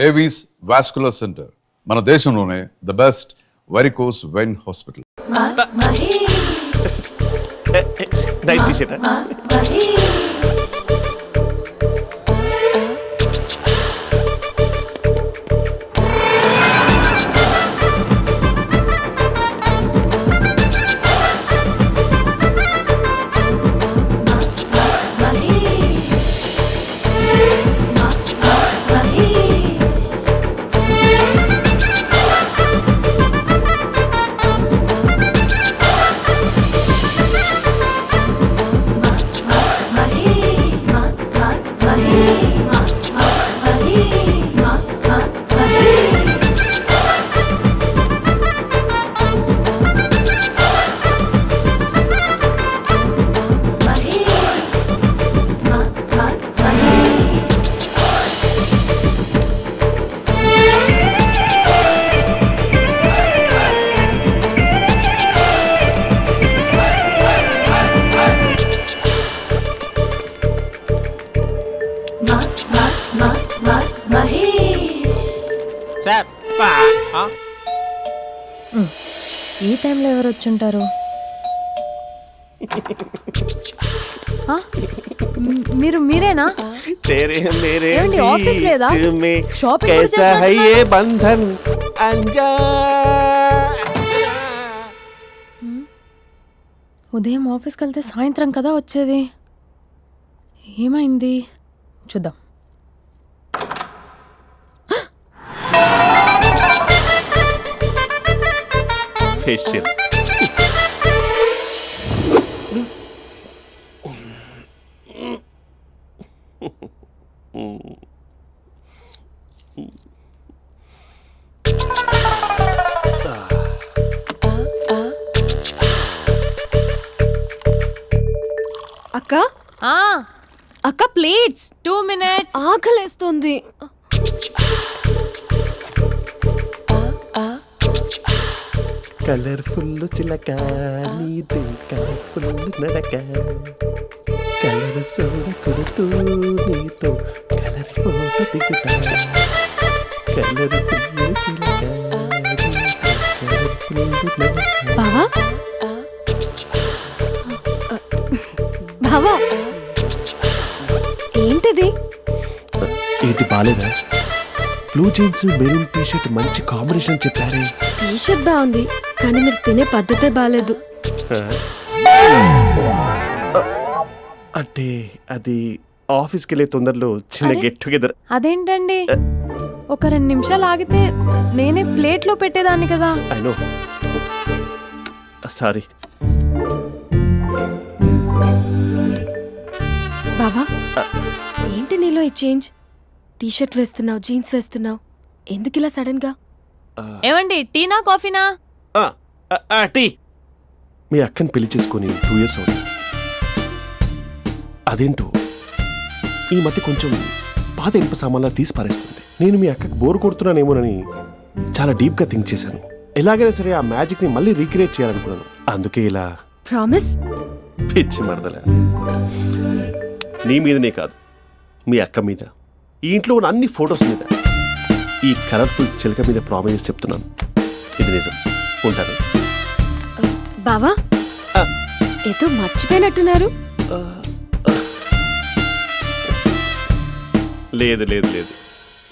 Avis vascular centre మన దేశంలోనే the best varicose vein hospital. ఈ టైంలో ఎవరు వచ్చుంటారు? మీరేనా? ఏమండి ఆఫీస్ లేదా? షాపింగ్ ఉదయం ఆఫీస్కి వెళ్తే సాయంత్రం కదా వచ్చేది. ఏమైంది చూద్దాం. ఫేషియల్ అక్క అక్క ప్లేట్స్ 2 minutes. ఆకలేస్తుంది. కలర్ఫుల్ చిలక నీదే కలర్ఫుల్ నడక కలర్ సోడ కొడుతూ నీతో కలర్ ఫోటో దిగుతా కలర్ఫుల్ చిలక బావా బావా ఏంటిది? ఏంటి బాలేదా? బ్లూ జీన్స్ మెరూన్ టీషర్ట్ మంచి కాంబినేషన్ చెప్పారే. టీషర్ట్ బాగుంది కానీ మీరు తినే పద్ధతే బాలేదు. అంటే అది ఆఫీస్కి వెళ్ళే తొందరలో చిన్న గెట్ టుగెదర్. అదేంటండి, ఒక 2 నిమిషాలు ఆగితే నేనే ప్లేట్లో పెట్టేదాన్ని కదా. I know, sorry. బావా ఏంటి నీలో ఈ చేంజ్? టీషర్ట్ వేస్తున్నావు, జీన్స్ వేస్తున్నావు, ఎందుకు ఇలా సడన్ గా? ఏమండి టీనా కాఫీనా? టీ. మీ అక్కని పెళ్లి చేసుకొని 2 years అవుతుంది. అదేంటో ఈ మధ్య కొంచెం పాత ఇనుప సామాన్లా తీసి పారేస్తుంది. నేను మీ అక్కకు బోర్ కొడుతున్నానేమోనని చాలా డీప్గా థింక్ చేశాను. ఎలాగైనా సరే ఆ మ్యాజిక్ని మళ్ళీ రీక్రియేట్ చేయాలనుకున్నాను. అందుకే ఇలా. ప్రామిస్? పిచ్చి మరదల, నీ మీదనే కాదు, మీ అక్క మీద, ఈ ఇంట్లో ఉన్న అన్ని ఫొటోస్ మీద, ఈ కలర్ఫుల్ చిలక మీద ప్రామిస్ చెప్తున్నాను. ఇది నిజం. ఉంటాను. బావా ఏదో మర్చిపోయినట్టున్నారు. లేదు లేదు లేదు,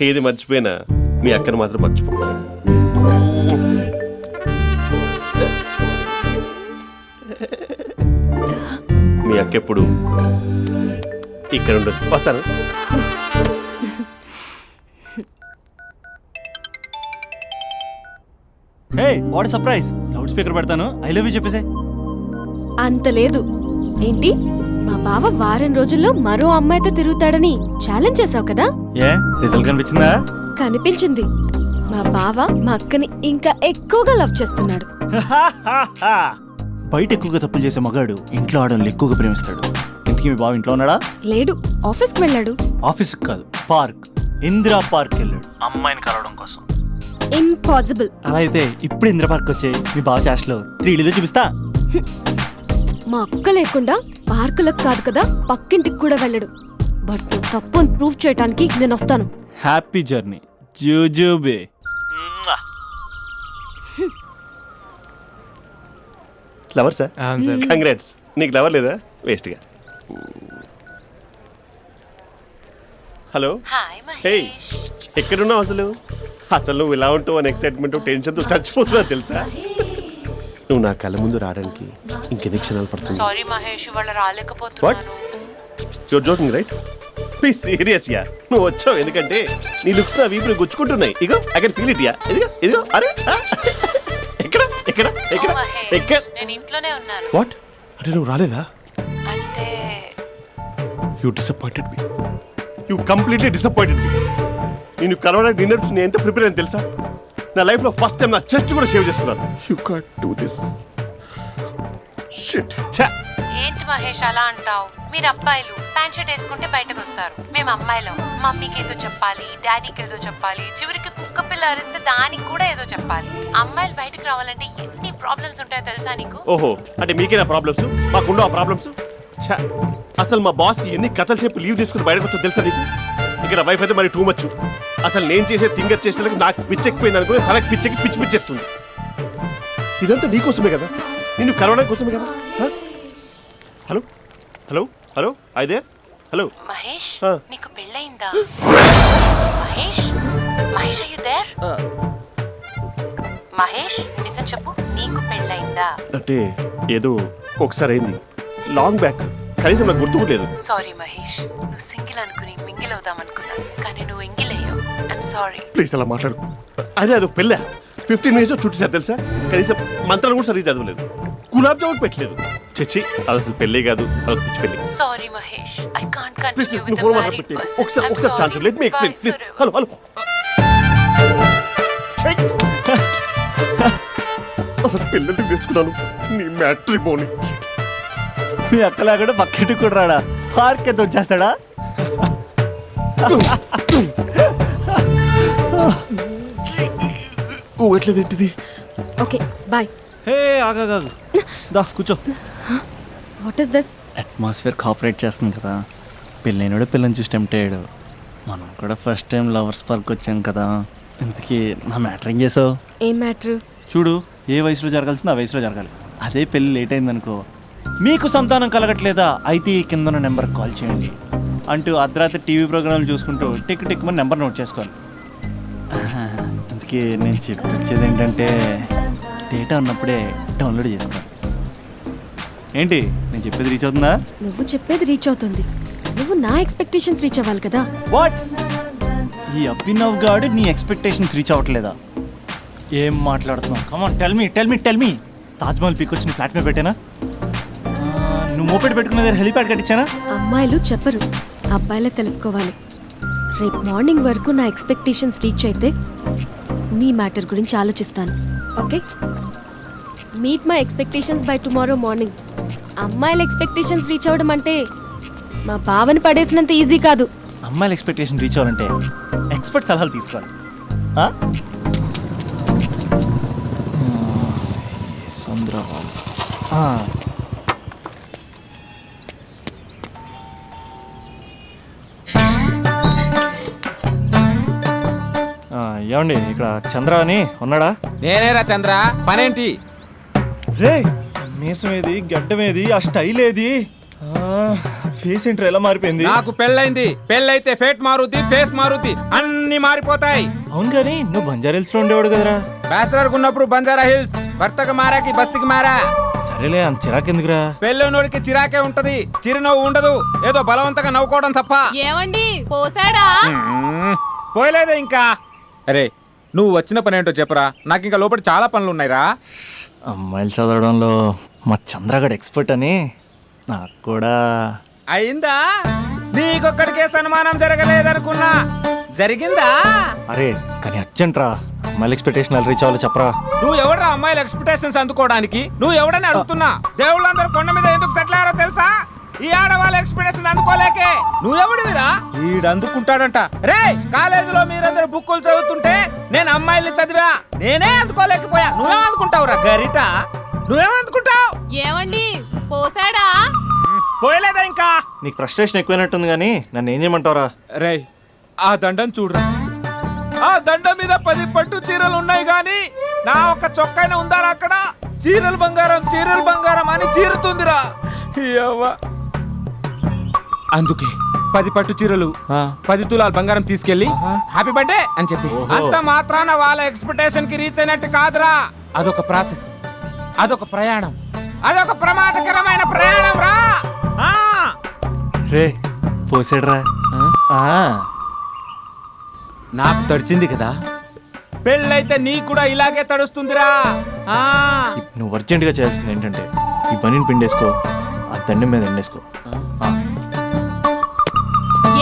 ఏది మర్చిపోయినా మీ అక్కను మాత్రం మర్చిపో. మీ అక్క ఎప్పుడు ఇక్కడ ఉండదు. వస్తాను. Hey what surprise. Loud speaker పెడతాను, ఐ లవ్ యూ చెప్పేసే. అంత లేదు. ఏంటి, మా బావ వారం రోజుల్లో మరో అమ్మాయితో తిరుగుతాడని ఛాలెంజ్ చేసావు కదా? ఏ రిజల్ట్ కనిపించిందా? కనిపించింది. మా బావ మా అక్కని ఇంకా ఎక్కువగా లవ్ చేస్తున్నాడు. బయట ఎక్కువగా తప్పులు చేసే మగాడు ఇంట్లో ఆడవాళ్ళని ఎక్కువగా ప్రేమిస్తాడు. ఇంతకీ మీ బావ ఇంట్లో ఉన్నాడా? లేడు, ఆఫీస్కి వెళ్ళాడు. ఆఫీస్కి కాదు, పార్క్, ఇందిరా పార్క్ వెళ్ళాడు అమ్మాయిని కలవడం కోసం. ఇంపాసిబుల్. అలా అయితే ఇప్పుడు ఇందిరా పార్క్ వచ్చే మీ బావ చాష్లో 3Dలో చూపిస్తా. మా అక్క లేకుండా పార్కులకు కాదు కదా పక్కింటికి కూడా వెళ్ళడు. బట్ తప్పు ప్రూవ్ చేయడానికి నేను వస్తాను. Happy journey. జూజూబే. Lover sir congrats. నీకు లవర్ లేదా? వేస్ట్గా. హలో, హే, ఎక్కడున్నావు అసలు? అసలు నువ్వు ఇలా ఉంటావు అని ఎక్సైట్మెంట్ టెన్షన్తో చచ్చిపోతున్నా తెలుసా? నువ్వు నా కళ్ళ ముందు రావడానికి ఇంకెన్ని క్షణాలు పడుతుంది? సారీ మహేష్, వాళ్ళ రాలేకపోతున్నాను. Your joking right? Please serious yeah. నువ్వు వచ్చావు ఎందుకంటే నీ లుక్స్ నా వీపులు గుచ్చుకుంటున్నాయి. ఇగో I can feel it yeah. ఇదిగో ఇదిగో. అరే ఎక్కడ ఎక్కడ ఎక్కడ ఎక్కడ? నేను ఇంట్లోనే ఉన్నాను. వాట్ అంటే నువ్వు రాలేదా? అంటే you disappointed me. You completely disappointed me. నేను కలవడానికి డిన్నర్స్ నేను ఎంత ప్రిపేర్ అని తెలుసా? నా లైఫ్లో ఫస్ట్ టైం నా చెస్ట్ కూడా సేవ్ చేస్తున్నాను. You can't do this shit. ఏంటి మహేష్ అలా అంటావు? మీరు అబ్బాయిలు ప్యాంట్ షర్ట్ వేసుకుంటే బయటకు వస్తారు. మేము అమ్మాయిలం మమ్మీకి ఏదో చెప్పాలి, డాడీకి ఏదో చెప్పాలి, చివరికి కుక్క పిల్ల అరిస్తే దానికి కూడా ఏదో చెప్పాలి. అమ్మాయిలు బయటకు రావాలంటే ఎన్ని ప్రాబ్లమ్స్ ఉంటాయో తెలుసా నీకు? ఓహో, అంటే మీకేనా ప్రాబ్లమ్స్? మాకుండా ఆ ప్రాబ్లమ్స్? అసలు మా బాస్కి ఎన్ని కథలు చెప్పి లీవ్ తీసుకుని బయటకు వచ్చో తెలుసా నీకు? ఇక్కడ వైఫ్ అయితే మరి టూ మచ్. అసలు నేను చేసే థింగర్ చేసేందుకు నాకు పిచ్చెక్కిపోయింది అనుకుని తనకి పిచ్చెక్కి పిచ్చి పిచ్చేస్తుంది. ఇదంతా నీకోసమే కదా, నిన్ను కలవడానికి కోసమే కదా. హలో హలో హలో అయితే హలో మహేష్, నీకు పెళ్ళయిందా? Mahesh, Mahesh are you there? Mahesh నిజం చెప్పు, నీకు పెళ్ళయిందా? అంటే ఏదో ఒకసారి అయింది, లాంగ్ బ్యాక్, కనీసం నాకు గుర్తుకోలేదు. సారీ మహేష్, నువ్వు సింగిల్ అనుకుని మింగిల్ అవుదాం అనుకున్నా, కానీ నువ్వు ఎంగిల్ అయ్యావు. I'm sorry. ప్లీజ్ అలా మాట్లాడు. అదే అదొక పెళ్ళా? 15 minutes చుట్టేసారు తెలుసా? కనీసం మంత్రాలు కూడా సరిగ్గా చదవలేదు, గులాబ్ జామున్ పెట్టలేదు. చచ్చి, అది అసలు పెళ్ళే కాదు, అదొక పిచ్చి పెళ్ళి. Sorry Mahesh, I can't please continue నువ్వు విత్ ఫోన్ ద మాట్లాడి మ్యారీడ్ పెట్టి పర్సన్. ఒకసారి chance let me explain please. Hello hello. అసలు పిల్లల్ని తీసుకున్నాను నీ మ్యాట్రిమోని. మీ అక్కలాగడ పక్కింటి కూడా రాడా? పార్క్ ఎంత వచ్చేస్తాడా? ఎట్లేదేంటిది? Okay bye. హే ఆగా దా కూర్చో. What is this? Atmosphere cooperate చేస్తుంది కదా. పెళ్ళైనడు పిల్లని చూసి టెంప్ట్ అయ్యాడు. మనం కూడా ఫస్ట్ టైం లవర్స్ పార్క్ వచ్చాం కదా. ఇంతకీ నా మ్యాటర్ ఏం చేసావు? ఏం మ్యాటర్? చూడు, ఏ వయసులో జరగాల్సిందో ఆ వయసులో జరగాలి. అదే పెళ్ళి లేట్ అయిందనుకో, మీకు సంతానం కలగట్లేదా అయితే ఈ కింద ఉన్న నెంబర్కి కాల్ చేయండి అంటూ అర్ధరాత్రి టీవీ ప్రోగ్రాంలు చూసుకుంటూ టిక్ టిక్ మన నెంబర్ నోట్ చేసుకోవాలి. అందుకే నేను చెప్పించేది ఏంటంటే డేటా ఉన్నప్పుడే డౌన్లోడ్ చేసుకోవాలి. ఏంటి నేను చెప్పేది రీచ్ అవుతుందా? నువ్వు చెప్పేది రీచ్ అవుతుంది, నువ్వు నా ఎక్స్పెక్టేషన్స్ రీచ్ అవ్వాలి కదా. వాట్? ఈ అభినవ్ గాడు నీ ఎక్స్పెక్టేషన్స్ రీచ్ అవ్వట్లేదా? ఏం మాట్లాడుతున్నావు? Come on tell me. Taj Mahal peak వచ్చి నీ ఫ్లాట్ మీద పెట్టానా? నువ్వు మోపెట్ పెట్టుకున్న దగ్గర హెలిప్యాడ్ కట్టించానా? అమ్మాయిలు చెప్పరు, అబ్బాయిలే తెలుసుకోవాలి. రేపు మార్నింగ్ వరకు నా ఎక్స్పెక్టేషన్స్ రీచ్ అయితే నీ మ్యాటర్ గురించి ఆలోచిస్తాను. Okay, meet my expectations by tomorrow morning. అమ్మాయిల ఎక్స్పెక్టేషన్స్ రీచ్ అవ్వడం అంటే మా బావని పడేసినంత ఈజీ కాదు. అమ్మాయిల ఎక్స్పెక్టేషన్ రీచ్ అవ్వాలంటే ఎక్స్పర్ట్ సలహాలు తీసుకోవాలి. ఏమండి, ఇక్కడ చంద్ర అని ఉన్నాడా? నేనేరా చంద్ర, పనేంటి? రే, మీసం ఏది, గడ్డం ఏది, ఆ స్టైల్ ఏది, ఫేస్ ఏంట్రా ఎలా మారిపోయింది? నాకు పెళ్ళైంది, పెళ్ళైతే ఫేట్ మారుతి, ఫేస్ మారుతి, అన్ని మారిపోతాయి. అవును కానీ నువ్వు బంజారా హిల్స్ లో ఉండేవాడు కదరా? బ్యాచిలర్ ఉన్నప్పుడు బంజారా హిల్స్, భర్తకు మారాకి బస్తికి మారా. సరేలే, అంత చిరాకెందుకురా? పెళ్ళోనోడికి చిరాకే ఉంటది, చిరునవ్వు ఉండదు, ఏదో బలవంతంగా నవ్వుకోవడం తప్ప. ఏమండి పోసాడా? పోయలేదే ఇంకా. అరే నువ్వు వచ్చిన పని ఏంటో చెప్పరా, నాకు ఇంకా లోపల చాలా పనులు ఉన్నాయిరా. అమ్మాయిలు చదవడంలో మా చంద్రగడ్ ఎక్స్పర్ట్ అని నాకు కూడా అయిందా? నీకొక్కడికే సన్మానం జరగలేదనుకున్నా, జరిగిందా? అరే కానీ అర్జెంట్ రా, అమ్మాయిల ఎక్స్పెక్టేషన్ రీచ్ అవ్వాలి చెప్పరా. నువ్వు ఎవడరా అమ్మాయిల ఎక్స్పెక్టేషన్స్ అందుకోవడానికి? నువ్వు ఎవడని అడుగుతున్నా. దేవుళ్ళందరూ కొండ మీద ఎందుకు సెటిల్ అయ్యారో తెలుసా? ఈ ఆడవాళ్ళ ఎక్స్పెక్టేషన్ అందుకోలేకే. నువ్వెవడివిరా? వీడు అందుకుంటాడంట. రే, కాలేజీలో మీరందరూ బుక్కులు చదువుతుంటే నేను అమ్మాయిల్ని చదివా, నేనే అందుకోలేకపోయా. నువ్వేం అందుకుంటావురా గరిట? నువ్వేం అందుకుంటావు? ఏమండి పోసాడా? పోయలేదా ఇంకా? నీకు ఫ్రస్ట్రేషన్ ఎక్కువైనట్టుంది కానీ నన్ను ఏం చేయమంటావురా? రే, ఆ దండం చూడరా. ఆ దండ మీద 10 పట్టు చీరలు ఉన్నాయి గాని నా ఒక్క చొక్కైనా ఉందారా అక్కడ? చీరలు బంగారం అని చీరుతుందిరా. యవ్వ. అందుకే 10 పట్టు చీరలు 10 తులాల బంగారం తీసుకెళ్లి హ్యాపీ బర్త్డే అని చెప్పి. అంత మాత్రాన వాళ్ళ ఎక్స్పెక్టేషన్ కి రీచ్ అయినట్టు కాదురా. అదొక ప్రాసెస్, అదొక ప్రయాణం, అదొక ప్రమాదకరమైన ప్రయాణం రా. రే పోసాడ్రా. నాకు తడిచింది కదా, పెళ్ళైతే నీ కూడా ఇలాగే తడుస్తుందిరా. నువ్వు అర్జెంటుగా చేయాల్సింది ఏంటంటే ఈ పనిని పిండేసుకో, ఆ దండం మీద ఎండేసుకో.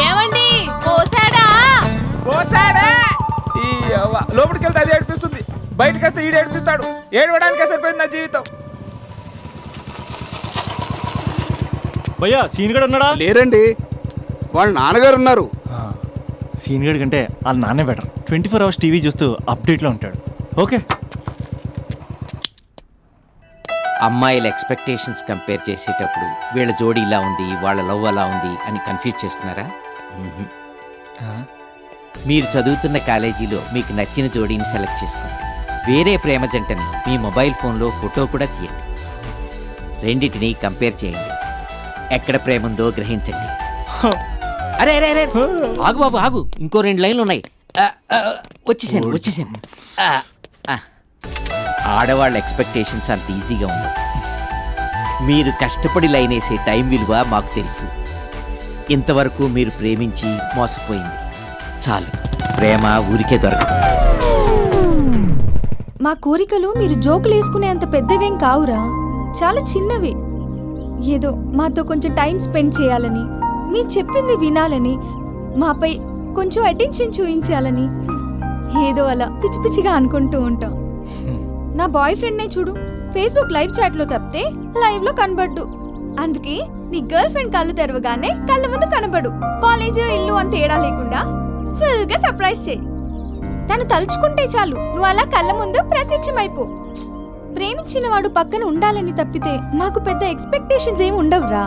ఏమండి పోసాడా? పోసాడే. ఈ యవ్వ. లోపలికి వెళ్తే అది ఏడిపిస్తుంది, బయటకు వస్తే ఈడు ఏడిపిస్తాడు. ఏడవడానికే సరిపోయింది నా జీవితం. భయ్యా సీన్ గడు ఉన్నాడా? లేరండి, వాళ్ళ నాన్నగారు ఉన్నారు. సీన్ గడి కంటే వాళ్ళ నాన్నే బెటర్. 24 అవర్స్ టీవీ చూస్తూ అప్డేట్లో ఉంటాడు. ఓకే. అమ్మాయిల ఎక్స్పెక్టేషన్స్ కంపేర్ చేసేటప్పుడు వీళ్ళ జోడి ఇలా ఉంది, వాళ్ళ లవ్ అలా ఉంది అని కన్ఫ్యూజ్ చేస్తున్నారా? మీరు చదువుతున్న కాలేజీలో మీకు నచ్చిన జోడీని సెలెక్ట్ చేసుకోండి. వేరే ప్రేమ జంటని మీ మొబైల్ ఫోన్లో ఫోటో కూడా తీయండి. రెండింటిని కంపేర్ చేయండి. ఎక్కడ ప్రేమ ఉందో గ్రహించండి. అరే అరే అరే ఆగు బాబు ఆగు, ఇంకో 2 లైన్లు ఉన్నాయి. వచ్చేసాను. ఆడవాళ్ళ ఎక్స్పెక్టేషన్స్ అంత ఈజీగా ఉండవు. మీరు కష్టపడి లైన్ వేసే టైం విలువ మాకు తెలుసు. ఇంతవరకు మీరు ప్రేమించి మోసపోయింది చాలు. ప్రేమ ఊరికే దొరకదు. మా కోరికలు మీరు జోకులు వేసుకునేంత పెద్దవేం కావురా, చాలా చిన్నవి. ఏదో మాతో కొంచెం టైం స్పెండ్ చేయాలని, మీ చెప్పింది వినాలని, మాపై కొంచెం అటెన్షన్ చూపించాలని ఏదో అలా పిచ్చి పిచ్చిగా అనుకుంటూ ఉంటాం. నా బాయ్ ఫ్రెండ్నే చూడు, ఫేస్బుక్ లైవ్ చాట్లో తప్పితే లైవ్లో కనబడ్డు. అందుకే నీ గర్ల్ ఫ్రెండ్ కళ్ళు తెరవగానే కళ్ళ ముందు కనబడు. కాలేజ్ ఇల్లు అని తేడా లేకుండా ఫుల్గా సర్ప్రైజ్ చేయి. తను తలుచుకుంటే చాలు నువ్వు అలా కళ్ళ ముందు ప్రత్యక్షమైపో. ప్రేమించిన వాడు పక్కన ఉండాలని తప్పితే మాకు పెద్ద ఎక్స్పెక్టేషన్స్ ఏమి ఉండవురా.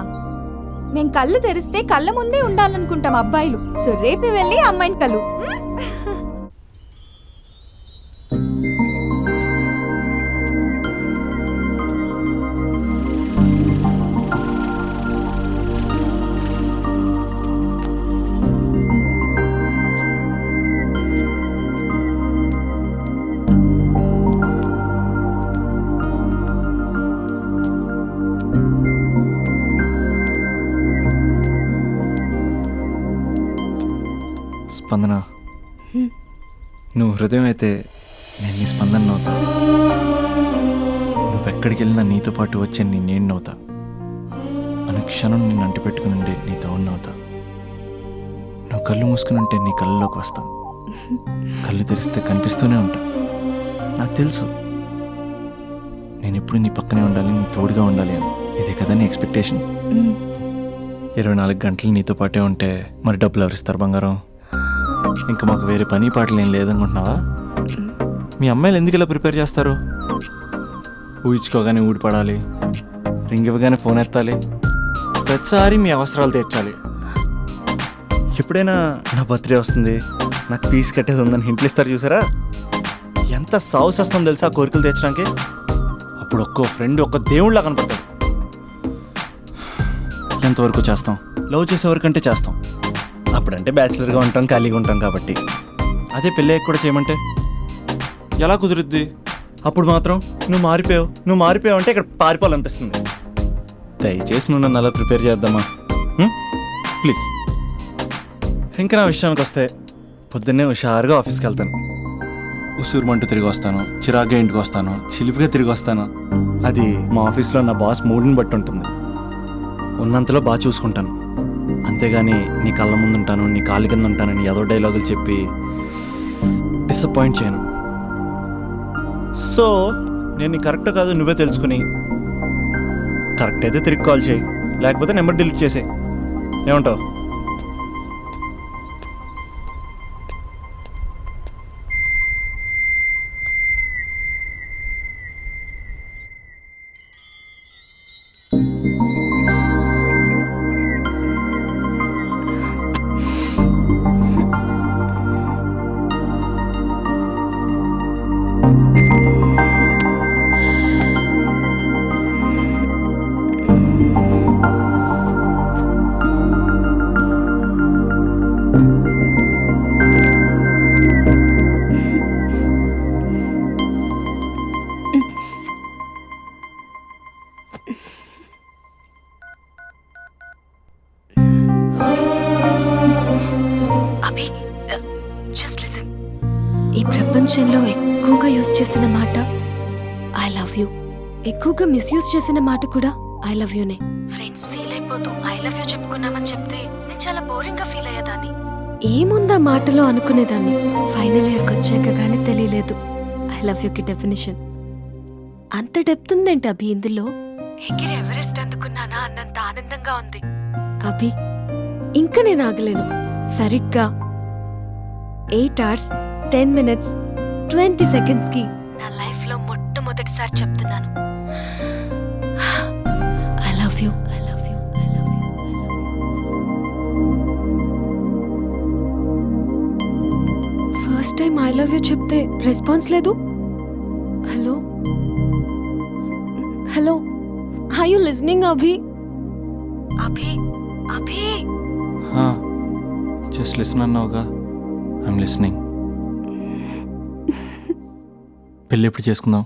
మేం కళ్ళు తెరిస్తే కళ్ళ ముందే ఉండాలనుకుంటాం అబ్బాయిలు. సో రేపు వెళ్ళి అమ్మాయిని కలు. స్పందన, నువ్వు హృదయం అయితే నేను నీ స్పందన నవ్వుతా. నువ్వెక్కడికి వెళ్ళినా నీతో పాటు వచ్చే నేను నవ్వుతా. అనుక్షణం నిన్ను అంటి పెట్టుకుని ఉండే నీ తోడు నవ్వుతా. నువ్వు కళ్ళు మూసుకుని ఉంటే నీ కళ్ళలోకి వస్తా. కళ్ళు తెరిస్తే కనిపిస్తూనే ఉంటా. నాకు తెలుసు నేను ఎప్పుడు నీ పక్కనే ఉండాలి, నీ తోడుగా ఉండాలి అని. ఇదే కదా నీ ఎక్స్పెక్టేషన్? 24 గంటలు నీతో పాటే ఉంటే మరి డబ్బులు ఎవరిస్తారు బంగారం? ఇంకా మాకు వేరే పని పాటలు ఏం లేదనుకుంటున్నావా? మీ అమ్మాయిలు ఎందుకు ఇలా ప్రిపేర్ చేస్తారు? ఊహించుకోగానే ఊడిపడాలి, రింగ్ ఇవ్వగానే ఫోన్ ఎత్తాలి, ప్రతిసారి మీ అవసరాలు తీర్చాలి. ఎప్పుడైనా నా బర్త్డే వస్తుంది, నాకు ఫీజు కట్టేది ఉందని హింట్లు ఇస్తారు చూసారా? ఎంత సాహసం వస్తుందో తెలుసా కోరికలు తీర్చడానికి? అప్పుడు ఒక్కో ఫ్రెండ్ ఒక్క దేవుళ్ళ కనపడతాడు. ఎంతవరకు చేస్తాం? లవ్ చేసేవరకంటే చేస్తాం. అప్పుడంటే బ్యాచిలర్గా ఉంటాం, ఖాళీగా ఉంటాం కాబట్టి. అదే పెళ్ళయ్యాక కూడా చేయమంటే ఎలా కుదురుద్ది? అప్పుడు మాత్రం నువ్వు మారిపోయావు అంటే ఇక్కడ పారిపోవాలనిపిస్తుంది. దయచేసి నువ్వు నన్ను అలా ప్రిపేర్ చేద్దామా ప్లీజ్. ఇంకా నా విషయానికి వస్తే పొద్దున్నే హుషారుగా ఆఫీస్కి వెళ్తాను. ఉసూరుమంటూ తిరిగి వస్తాను, చిరాగ్గా ఇంటికి వస్తాను, చిలిపిగా తిరిగి వస్తాను. అది మా ఆఫీస్లో నా బాస్ మూడ్ని బట్టి ఉంటుంది. ఉన్నంతలో బాగా చూసుకుంటాను, అంతేగాని నీ కళ్ళ ముందు ఉంటాను, నీ కాళ్ళ కింద ఉంటానని ఏదో డైలాగులు చెప్పి డిసప్పాయింట్ చేయను. సో నేను నీ కరెక్ట్ కాదు నువ్వే తెలుసుకుని, కరెక్ట్ అయితే తిరిగి కాల్ చేయి, లేకపోతే నెంబర్ డిలీట్ చేసే. ఏమంటావు? అభి, జస్ట్ లిసన్. ఈ ప్రపంచంలో ఎక్కువగా యూజ్ చేసిన మాట ఐ లవ్ యూ, ఎక్కువగా మిస్యూజ్ చేసిన మాట కూడా ఐ లవ్ యూనే. ఫ్రెండ్స్ ఫీల్ అయిపోతూ ఐ లవ్ యూ చెప్పుకున్నామని చెప్తే నేను చాలా బోరింగ్ గా ఫీల్ అయ్యేదాన్ని. ఏముందా మాటలో అనుకునేదాన్ని. ఫైనల్ ఇయర్కి వచ్చాక కానీ తెలియలేదు ఐ లవ్ యూకి డెఫినేషన్. అంత డెప్త్ ఉందేంటి అభి ఇందులో? ఎగిరి ఎవరెస్ట్ అందుకున్నానా అన్నంత ఆనందంగా ఉంది అభి. ఇంకా నేను ఆగలేను. సరిగ్గా 8 hours 10 minutes 20 seconds కి నా లైఫ్ లో మొట్టమొదటిసారి చెప్తున్నాను I love you, I love you, I love you. First time I love you చెప్తే రెస్పాన్స్ లేదు. Hello hello, are you listening Abhi? Abhi Abhi just listen అన్నావుగా, ఐఎమ్ లిసనింగ్. పెళ్ళి ఎప్పుడు చేసుకుందాం?